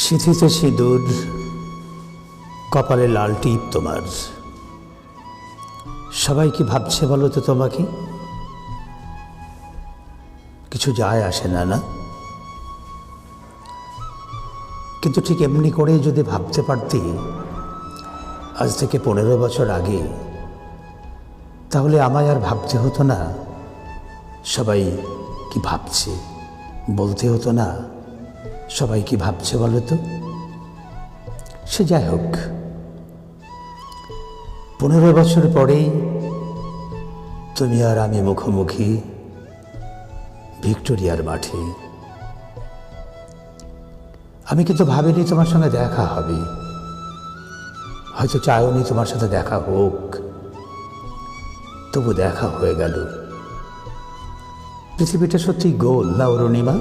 সিঁথিতে সিঁদুর, কপালে লাল টিপ তোমার। সবাই কি ভাবছে বলো তো তোমাকে? কিছু যায় আসে না, না? কিন্তু ঠিক এমনি করেই যদি ভাবতে পারতি আজ থেকে 15 বছর আগে, তাহলে আমায় আর ভাবতে হতো না সবাই কি ভাবছে, বলতে হতো না সবাই কি ভাবছে বলো তো। সে যাই হোক, 15 বছর পরেই তুমি আর আমি মুখোমুখি ভিক্টোরিয়ার মাঠে। আমি কিন্তু ভাবিনি তোমার সঙ্গে দেখা হবে, হয়তো চাইওনি তোমার সাথে দেখা হোক, তবু দেখা হয়ে গেল। পৃথিবীটা সত্যি গোল না অরুণিমা?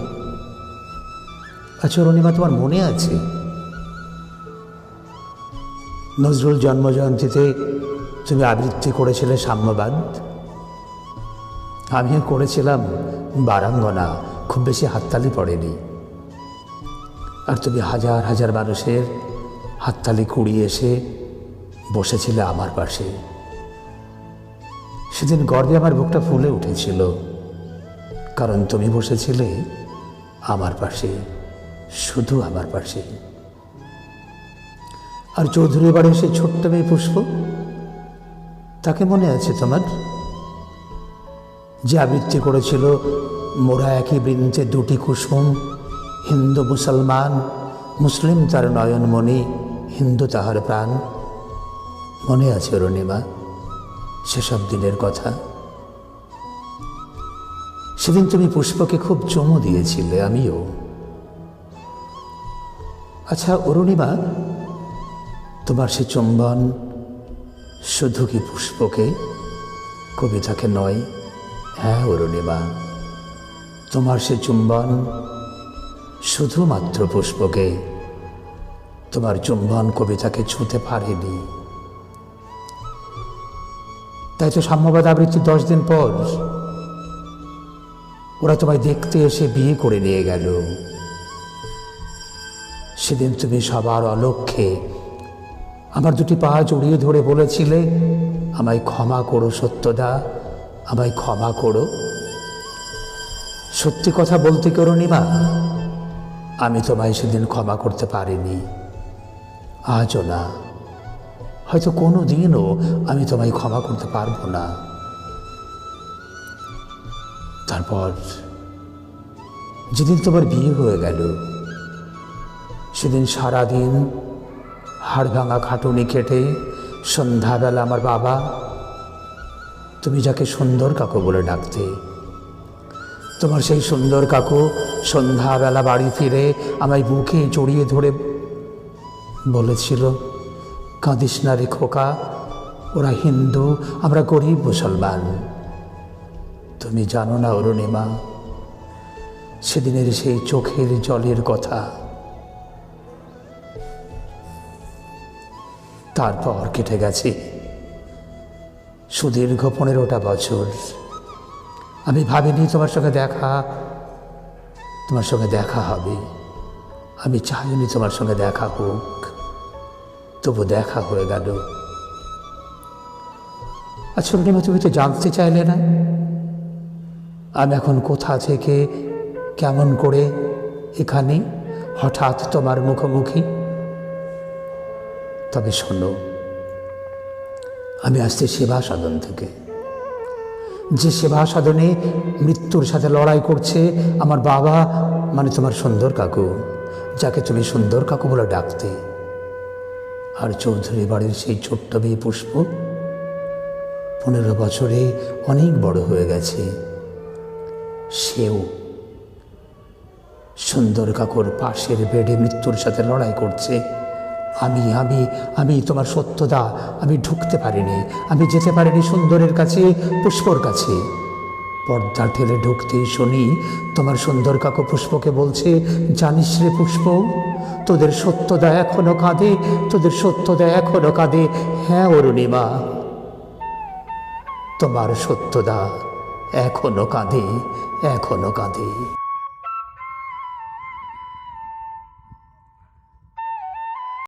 আচ্ছা অরুণিমা, তোমার মনে আছে নজরুল জন্মজয়ন্তীতে তুমি আবৃত্তি করেছিলে সাম্যবাদ? আমিও করেছিলাম বারাঙ্গনা, খুব বেশি হাততালি পড়েনি। আর তুমি হাজার হাজার মানুষের হাততালি কুড়িয়ে এসে বসেছিলে আমার পাশে। সেদিন গর্বে আমার বুকটা ফুলে উঠেছিল, কারণ তুমি বসেছিলে আমার পাশে, শুধু আমার পাশে। আর চৌধুরী বাড়ির সেই ছোট্ট মেয়ে পুষ্প, তাকে মনে আছে তোমার? যে আবৃত্তি করেছিল মোরা একই বৃন্তে দুটি কুসুম, হিন্দু মুসলমান, মুসলিম তার নয়নমণি, হিন্দু তাহার প্রাণ। মনে আছে অরুণিমা সেসব দিনের কথা? সেদিন তুমি পুষ্পকে খুব চুমু দিয়েছিলে, আমিও। আচ্ছা অরুণিমা, তোমার সে চুম্বন শুধু কি পুষ্পকে, কবিতাকে নয়? হ্যাঁ অরুণিমা, তোমার সে চুম্বন শুধুমাত্র পুষ্পকে, তোমার চুম্বন কবিতাকে ছুঁতে পারেনি। তাই তো সাম্যবাদ আবৃত্তি 10 দিন পর ওরা তোমায় দেখতে এসে বিয়ে করে নিয়ে গেল। সেদিন তুমি সবার অলক্ষ্যে আমার দুটি পা জড়িয়ে ধরে বলেছিলে, আমায় ক্ষমা করো সত্যদা, আমায় ক্ষমা করো। সত্যি কথা বলতে কি অরুণিমা, আমি তোমায় সেদিন ক্ষমা করতে পারিনি, আজও না, হয়তো কোনো দিনও আমি তোমায় ক্ষমা করতে পারবো না। তারপর যেদিন তোমার বিয়ে হয়ে গেল, সেদিন সারাদিন হাড় ভাঙা খাটুনি কেটে সন্ধ্যাবেলা আমার বাবা, তুমি যাকে সুন্দর কাকু বলে ডাকতে, তোমার সেই সুন্দর কাকু সন্ধ্যাবেলা বাড়ি ফিরে আমায় বুকে জড়িয়ে ধরে বলেছিল, কাঁদিস না রে খোকা, ওরা হিন্দু, আমরা গরিব মুসলমান। তুমি জানো না অরুণিমা সেদিনের সেই চোখের জলের কথা। তারপর কেটে গেছে সুদীর্ঘ 15টা বছর। আমি ভাবিনি তোমার সঙ্গে দেখা হবে, আমি চাইনি তোমার সঙ্গে দেখা হোক, তবু দেখা হয়ে গেল। আচ্ছা অরুণিমা, তুমি তো জানতে চাইলে না আমি এখন কোথা থেকে কেমন করে এখানে হঠাৎ তোমার মুখোমুখি। তবে শোনো, আমি আসছি সেবা সাধন থেকে, যে সেবা সাধনে মৃত্যুর সাথে লড়াই করছে আমার বাবা, মানে তোমার সুন্দর কাকু, যাকে তুমি সুন্দর কাকু বলে ডাকতে। আর চৌধুরী বাড়ির সেই ছোট্ট মেয়ে পুষ্প 15 বছরে অনেক বড় হয়ে গেছে, সেও সুন্দর কাকুর পাশের বেডে মৃত্যুর সাথে লড়াই করছে। আমি আমি আমি তোমার সত্যদা, আমি ঢুকতে পারিনি, আমি যেতে পারিনি সুন্দরের কাছে, পুষ্পর কাছে। পর্দা ঠেলে ঢুকতেই শুনি তোমার সুন্দর কাকু পুষ্পকে বলছে, জানিস রে পুষ্প, তোদের সত্যদা এখনো কাঁদে, তোদের সত্যদা এখনো কাঁদে। হ্যাঁ অরুণিমা, তোমার সত্যদা এখনো কাঁদে, এখনো কাঁদে।